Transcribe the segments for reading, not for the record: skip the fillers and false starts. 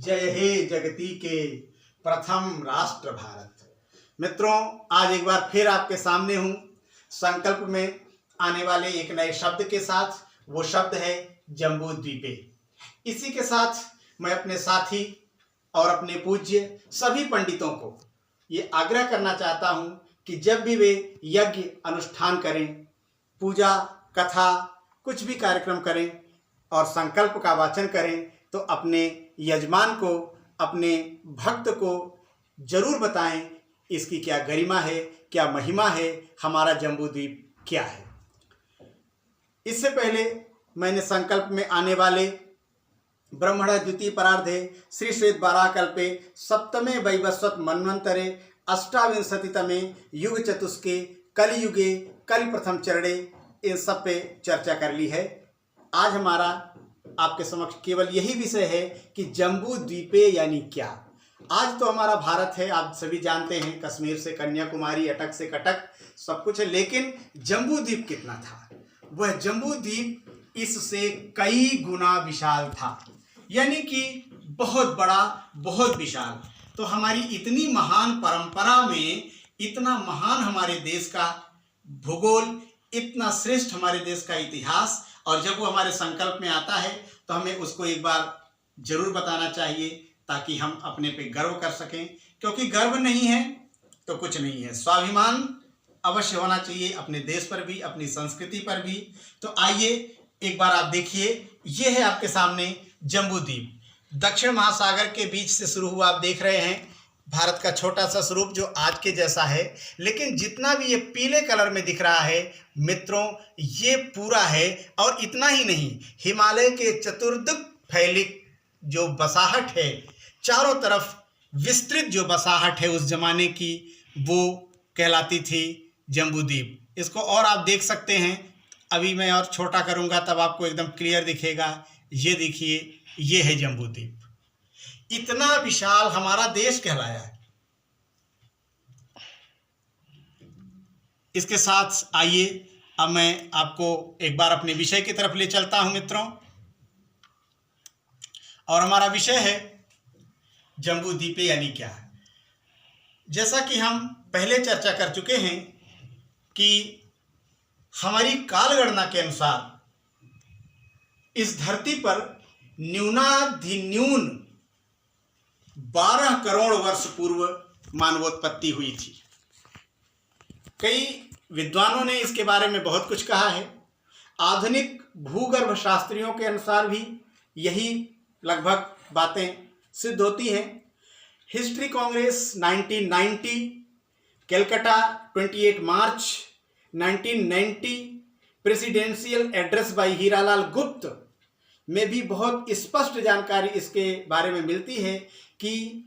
जय हे जगती के प्रथम राष्ट्र भारत। मित्रों, आज एक बार फिर आपके सामने हूँ संकल्प में आने वाले एक नए शब्द के साथ। वो शब्द है जम्बू द्वीपे। इसी के साथ मैं अपने साथी और अपने पूज्य सभी पंडितों को ये आग्रह करना चाहता हूँ कि जब भी वे यज्ञ अनुष्ठान करें, पूजा कथा कुछ भी कार्यक्रम करें और संकल्प का वाचन करें, तो अपने यजमान को, अपने भक्त को जरूर बताएं इसकी क्या गरिमा है, क्या महिमा है, हमारा जम्बू द्वीप क्या है। इससे पहले मैंने संकल्प में आने वाले ब्रह्मण द्वितीय परार्धे श्री श्वेत बाराकल्पे सप्तमे वैवस्वत मन्वंतरे अष्टाविंशतितमे युग चतुष्के कलियुगे कलि प्रथम चरणे इन सब पे चर्चा कर ली है। आज हमारा आपके समक्ष केवल यही विषय है कि जम्बू द्वीपे यानी क्या। आज तो हमारा भारत है, आप सभी जानते हैं, कश्मीर से कन्याकुमारी, अटक से कटक सब कुछ है, लेकिन जम्बू द्वीप कितना था? वह जम्बू द्वीप इससे कई गुना विशाल था, यानी कि बहुत बड़ा, बहुत विशाल। तो हमारी इतनी महान परंपरा में इतना महान हमारे देश का भूगोल, इतना श्रेष्ठ हमारे देश का इतिहास, और जब वो हमारे संकल्प में आता है तो हमें उसको एक बार जरूर बताना चाहिए ताकि हम अपने पे गर्व कर सकें, क्योंकि गर्व नहीं है तो कुछ नहीं है। स्वाभिमान अवश्य होना चाहिए अपने देश पर भी, अपनी संस्कृति पर भी। तो आइए एक बार आप देखिए, ये है आपके सामने जम्बू द्वीप। दक्षिण महासागर के बीच से शुरू हुआ, आप देख रहे हैं भारत का छोटा सा स्वरूप जो आज के जैसा है, लेकिन जितना भी ये पीले कलर में दिख रहा है मित्रों, ये पूरा है। और इतना ही नहीं, हिमालय के चतुर्दिक फैलिक जो बसाहट है, चारों तरफ विस्तृत जो बसाहट है उस जमाने की, वो कहलाती थी जम्बू द्वीप। इसको और आप देख सकते हैं, अभी मैं और छोटा करूंगा तब आपको एकदम क्लियर दिखेगा। ये देखिए, ये है जम्बू द्वीप। इतना विशाल हमारा देश कहलाया है। इसके साथ आइए अब मैं आपको एक बार अपने विषय की तरफ ले चलता हूं मित्रों, और हमारा विषय है जम्बू द्वीपे यानी क्या है। जैसा कि हम पहले चर्चा कर चुके हैं कि हमारी कालगणना के अनुसार इस धरती पर न्यूनाधिन्यून 12 करोड़ वर्ष पूर्व मानवोत्पत्ति हुई थी। कई विद्वानों ने इसके बारे में बहुत कुछ कहा है। आधुनिक भूगर्भ शास्त्रियों के अनुसार भी यही लगभग बातें सिद्ध होती हैं। हिस्ट्री कांग्रेस 1990, कलकत्ता 28 मार्च 1990, प्रेसिडेंशियल एड्रेस बाय हीरालाल गुप्त में भी बहुत स्पष्ट जानकारी इसके बारे में मिलती है कि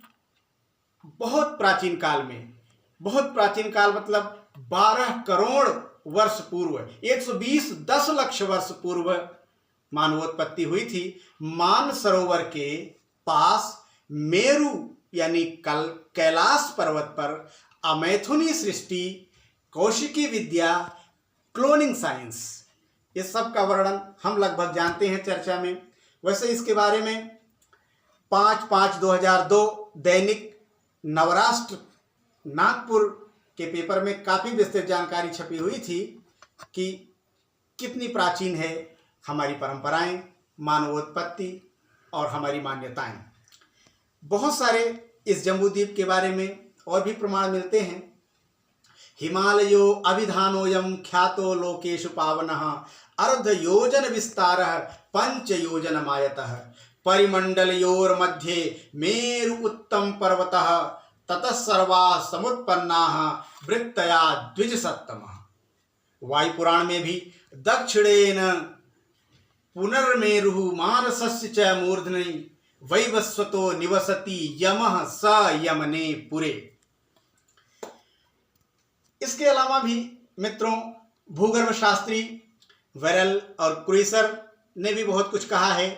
बहुत प्राचीन काल में, बहुत प्राचीन काल मतलब 12 करोड़ वर्ष पूर्व, 120 दशलक्ष वर्ष पूर्व मानवोत्पत्ति हुई थी। मानसरोवर के पास मेरु यानी कैलाश पर्वत पर अमैथुनी सृष्टि, कौशिकी विद्या, क्लोनिंग साइंस, ये सब का वर्णन हम लगभग जानते हैं चर्चा में। वैसे इसके बारे में 5/5/2002 दैनिक नवराष्ट्र नागपुर के पेपर में काफ़ी विस्तृत जानकारी छपी हुई थी कि कितनी प्राचीन है हमारी परंपराएं, मानवोत्पत्ति और हमारी मान्यताएं। बहुत सारे इस जम्बू द्वीप के बारे में और भी प्रमाण मिलते हैं। हिमालयो अभिधानोयम ख्यातो लोकेशु पावनः अर्ध योजन विस्तारः पंच योजन मायतः परिमंडलयोर मध्ये मेरु उत्तम पर्वतः ततः सर्वा समुत्पन्नाः वृत्तया द्विजसत्तमः। वायुपुराण में भी दक्षिणेन पुनर्मेरुः मानसस्य च मूर्धनि वैवस्वतो निवसति यमः स यमने पुरे। इसके अलावा भी मित्रों भूगर्भ शास्त्री वेरल और क्रूइसर ने भी बहुत कुछ कहा है।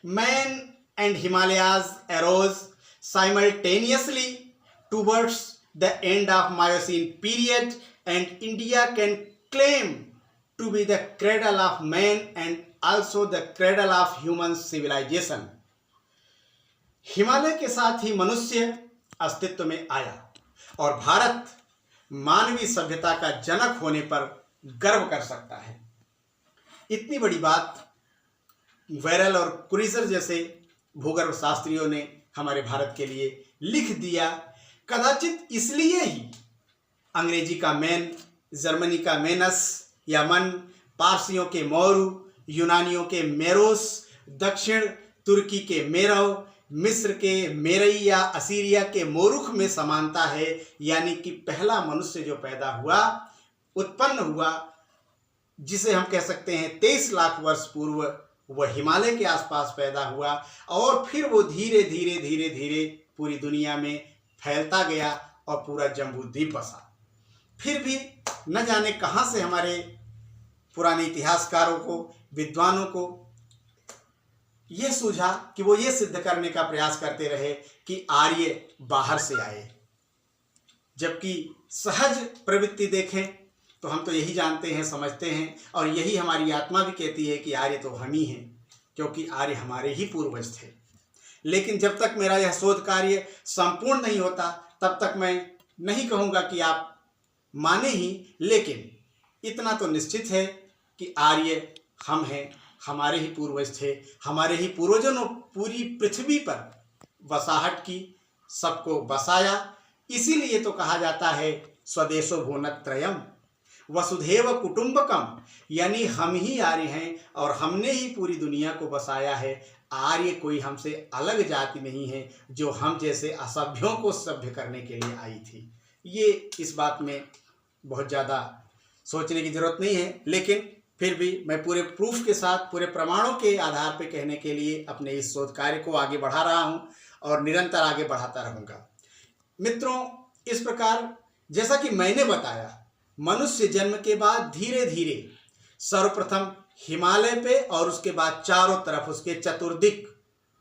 Man and Himalayas arose simultaneously towards the end of Miocene period and India can claim to be the cradle of man and also the cradle of human civilization. Himalaya के साथ ही मनुष्य अस्तित्व में आया और भारत मानवीय सभ्यता का जनक होने पर गर्व कर सकता है। इतनी बड़ी बात वेरल और क्रूजर जैसे भूगर्भ शास्त्रियों ने हमारे भारत के लिए लिख दिया। कदाचित इसलिए ही अंग्रेजी का मैन, जर्मनी का मेनस या मन, पारसियों के मोरू, यूनानियों के मेरोस, दक्षिण तुर्की के मेरव, मिस्र के मेरई या असीरिया के मोरुख में समानता है। यानी कि पहला मनुष्य जो पैदा हुआ, उत्पन्न हुआ, जिसे हम कह सकते हैं 23 लाख वर्ष पूर्व, वह हिमालय के आसपास पैदा हुआ और फिर वो धीरे धीरे धीरे धीरे पूरी दुनिया में फैलता गया और पूरा जम्बूद्वीप बसा। फिर भी न जाने कहाँ से हमारे पुराने इतिहासकारों को, विद्वानों को यह सूझा कि वो ये सिद्ध करने का प्रयास करते रहे कि आर्य बाहर से आए, जबकि सहज प्रवृत्ति देखें तो हम तो यही जानते हैं, समझते हैं और यही हमारी आत्मा भी कहती है कि आर्य तो हम ही हैं, क्योंकि आर्य हमारे ही पूर्वज थे। लेकिन जब तक मेरा यह शोध कार्य संपूर्ण नहीं होता तब तक मैं नहीं कहूँगा कि आप माने ही, लेकिन इतना तो निश्चित है कि आर्य हम हैं, हमारे ही पूर्वज थे। हमारे ही पूर्वजों ने पूरी पृथ्वी पर बसाहट की, सबको बसाया। इसीलिए तो कहा जाता है स्वदेशो भुवनत्रयम् वसुधैव कुटुंबकम, यानी हम ही आर्य हैं और हमने ही पूरी दुनिया को बसाया है। आर्य कोई हमसे अलग जाति नहीं है जो हम जैसे असभ्यों को सभ्य करने के लिए आई थी। ये इस बात में बहुत ज़्यादा सोचने की जरूरत नहीं है, लेकिन फिर भी मैं पूरे प्रूफ के साथ, पूरे प्रमाणों के आधार पर कहने के लिए अपने इस शोध कार्य को आगे बढ़ा रहा हूँ और निरंतर आगे बढ़ाता रहूँगा। मित्रों, इस प्रकार जैसा कि मैंने बताया, मनुष्य जन्म के बाद धीरे धीरे सर्वप्रथम हिमालय पे और उसके बाद चारों तरफ उसके चतुर्दिक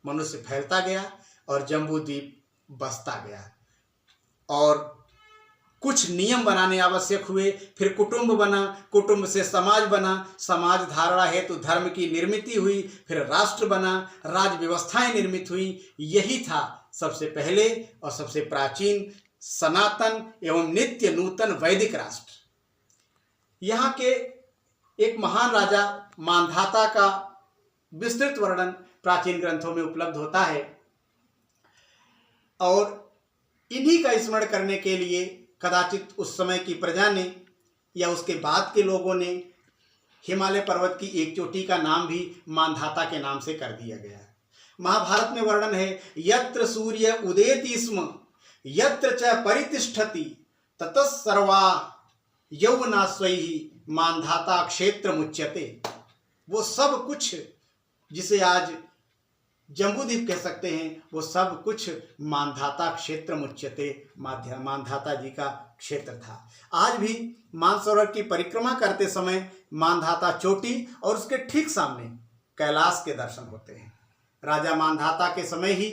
मनुष्य फैलता गया और जम्बूद्वीप बसता गया और कुछ नियम बनाने आवश्यक हुए। फिर कुटुंब बना, कुटुंब से समाज बना, समाज धारणा हेतु धर्म की निर्मित हुई, फिर राष्ट्र बना, राज व्यवस्थाएं निर्मित हुई। यही था सबसे पहले और सबसे प्राचीन, सनातन एवं नित्य नूतन वैदिक राष्ट्र। यहाँ के एक महान राजा मांधाता का विस्तृत वर्णन प्राचीन ग्रंथों में उपलब्ध होता है और इन्हीं का स्मरण करने के लिए कदाचित उस समय की प्रजा ने या उसके बाद के लोगों ने हिमालय पर्वत की एक चोटी का नाम भी मांधाता के नाम से कर दिया गया। महाभारत में वर्णन है, यत्र सूर्य उदेति स्म यत्र च परितिष्ठति ततः सर्वा यौवनास्वैहि मांधाता क्षेत्र मुच्यते। वो सब कुछ जिसे आज जम्बूद्वीप कह सकते हैं, वो सब कुछ मांधाता क्षेत्र मुच्यते, मांधाता जी का क्षेत्र था। आज भी मानसरोवर की परिक्रमा करते समय मांधाता चोटी और उसके ठीक सामने कैलाश के दर्शन होते हैं। राजा मांधाता के समय ही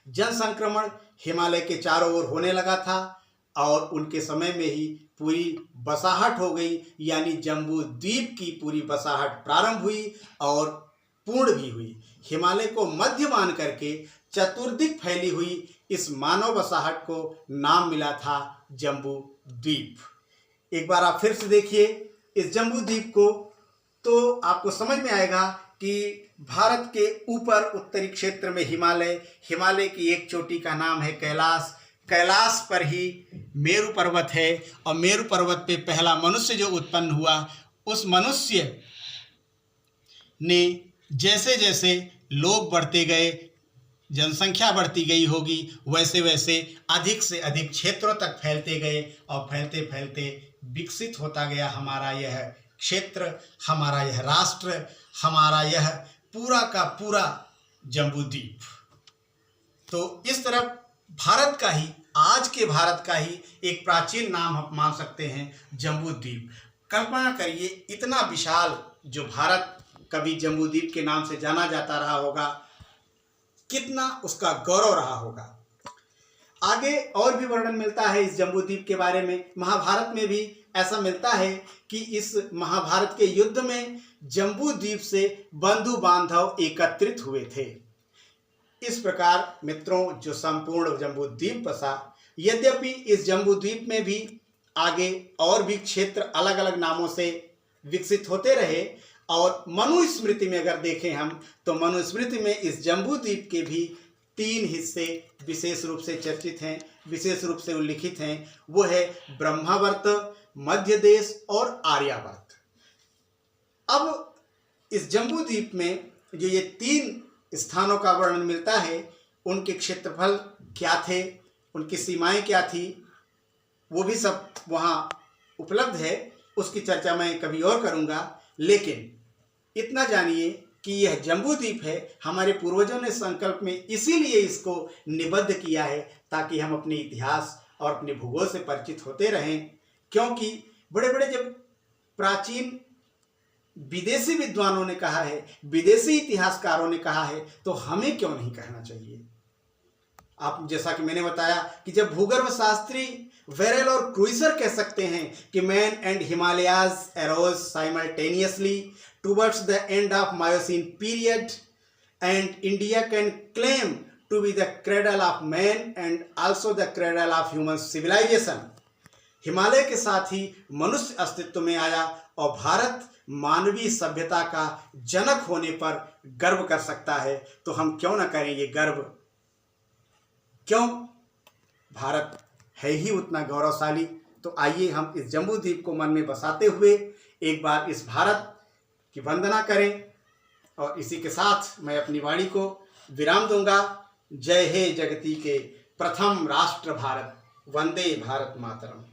जन संक्रमण हिमालय के चारों ओर होने लगा था और उनके समय में ही पूरी बसाहट हो गई, यानी जम्बूद्वीप की पूरी बसाहट प्रारंभ हुई और पूर्ण भी हुई। हिमालय को मध्य मान करके चतुर्दिक फैली हुई इस मानव बसाहट को नाम मिला था जम्बूद्वीप। एक बार आप फिर से देखिए इस जम्बूद्वीप को तो आपको समझ में आएगा कि भारत के ऊपर उत्तरी क्षेत्र में हिमालय, हिमालय की एक चोटी का नाम है कैलाश, कैलाश पर ही मेरु पर्वत है और मेरु पर्वत पे पहला मनुष्य जो उत्पन्न हुआ, उस मनुष्य ने जैसे जैसे लोग बढ़ते गए, जनसंख्या बढ़ती गई होगी, वैसे वैसे अधिक से अधिक क्षेत्रों तक फैलते गए और फैलते फैलते विकसित होता गया हमारा यह क्षेत्र, हमारा यह राष्ट्र, हमारा यह पूरा का पूरा जम्बूद्वीप। तो इस तरफ भारत का ही, आज के भारत का ही एक प्राचीन नाम हम मान सकते हैं जम्बूद्वीप। कल्पना करिए इतना विशाल जो भारत कभी जम्बूद्वीप के नाम से जाना जाता रहा होगा, कितना उसका गौरव रहा होगा। आगे और भी वर्णन मिलता है इस जम्बूद्वीप के बारे में। महाभारत में भी ऐसा मिलता है कि इस महाभारत के युद्ध में जम्बूद्वीप से बंधु बांधव एकत्रित हुए थे। इस प्रकार मित्रों जो संपूर्ण जम्बू द्वीप बसा, यद्यपि इस जम्बू द्वीप में भी आगे और भी क्षेत्र अलग अलग नामों से विकसित होते रहे, और मनुस्मृति में अगर देखें हम तो मनुस्मृति में इस जम्बू द्वीप के भी 3 हिस्से विशेष रूप से चर्चित हैं, विशेष रूप से उल्लिखित हैं। वो है ब्रह्मावर्त, मध्य देश और आर्यावर्त। अब इस जम्बू द्वीप में जो ये 3 स्थानों का वर्णन मिलता है, उनके क्षेत्रफल क्या थे, उनकी सीमाएं क्या थी, वो भी सब वहाँ उपलब्ध है। उसकी चर्चा मैं कभी और करूँगा। लेकिन इतना जानिए कि यह जम्बू द्वीप है, हमारे पूर्वजों ने संकल्प में इसीलिए इसको निबद्ध किया है ताकि हम अपने इतिहास और अपने भूगोल से परिचित होते रहें। क्योंकि बड़े बड़े जब प्राचीन विदेशी विद्वानों ने कहा है, विदेशी इतिहासकारों ने कहा है, तो हमें क्यों नहीं कहना चाहिए। आप जैसा कि मैंने बताया कि जब भूगर्भ शास्त्री वेरेल और क्रूइजर कह सकते हैं कि man and Himalayas arose simultaneously towards the end of Miocene period and India can claim to be the cradle of man and also the cradle of human civilisation. Himalaya के साथ ही मनुष्य अस्तित्व में आया और भारत मानवीय सभ्यता का जनक होने पर गर्व कर सकता है, तो हम क्यों ना करें ये गर्व। क्यों, भारत है ही उतना गौरवशाली। तो आइए हम इस जम्बू द्वीप को मन में बसाते हुए एक बार इस भारत की वंदना करें, और इसी के साथ मैं अपनी वाणी को विराम दूंगा। जय हे जगती के प्रथम राष्ट्र भारत, वंदे भारत मातरम।